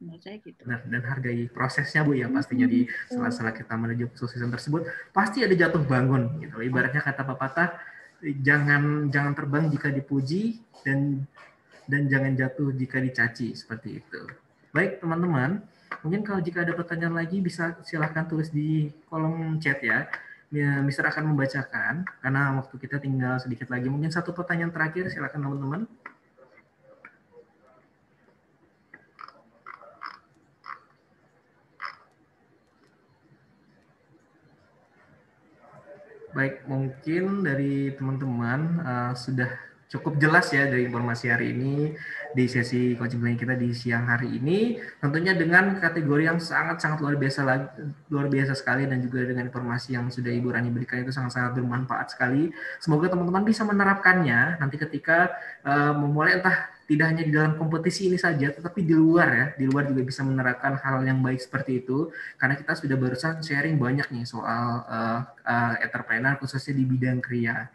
Menurut saya gitu. Nah, dan hargai prosesnya Bu ya, pastinya di sela-sela kita menuju kesuksesan tersebut pasti ada jatuh bangun gitu. Ibaratnya kata pepatah, jangan terbang jika dipuji, dan jangan jatuh jika dicaci, seperti itu. Baik teman-teman, mungkin kalau jika ada pertanyaan lagi bisa silahkan tulis di kolom chat ya. Mister akan membacakan karena waktu kita tinggal sedikit lagi. Mungkin satu pertanyaan terakhir, silakan teman-teman. Baik, mungkin dari teman-teman sudah cukup jelas ya dari informasi hari ini di sesi coaching planning kita di siang hari ini. Tentunya dengan kategori yang sangat-sangat luar biasa sekali, dan juga dengan informasi yang sudah Ibu Rani berikan itu sangat-sangat bermanfaat sekali. Semoga teman-teman bisa menerapkannya nanti ketika memulai, entah tidak hanya di dalam kompetisi ini saja, tetapi di luar ya, di luar juga bisa menerapkan hal yang baik seperti itu. Karena kita sudah barusan sharing banyak nih soal entrepreneur khususnya di bidang kriya.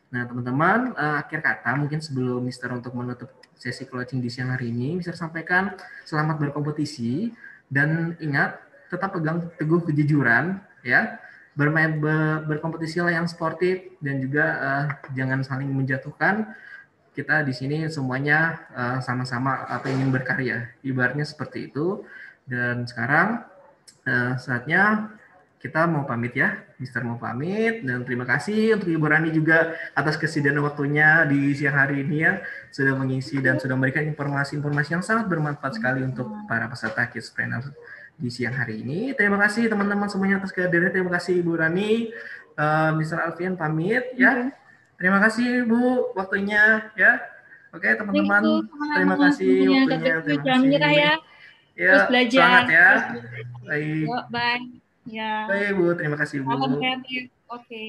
Nah teman-teman, akhir kata mungkin sebelum Mister untuk menutup sesi coaching di siang hari ini, Mister sampaikan selamat berkompetisi, dan ingat tetap pegang teguh kejujuran ya, berkompetisilah yang sportif, dan juga jangan saling menjatuhkan. Kita di sini semuanya sama-sama atau ingin berkarya, ibaratnya seperti itu. Dan sekarang saatnya kita mau pamit ya, Mister mau pamit, dan terima kasih untuk Ibu Rani juga atas kesediaan waktunya di siang hari ini ya, sudah mengisi dan sudah memberikan informasi-informasi yang sangat bermanfaat sekali untuk para peserta Kidspreneur di siang hari ini. Terima kasih teman-teman semuanya atas kehadirannya. Terima kasih Ibu Rani, Mister Alfian pamit ya. Terima kasih Bu waktunya ya. Oke teman-teman, terima kasih waktunya. Terima kasih. Ya. Terus belajar. Semangat ya. Baik. Bye. Ya. Baik Bu, terima kasih Bu. Salam kreatif. Oke.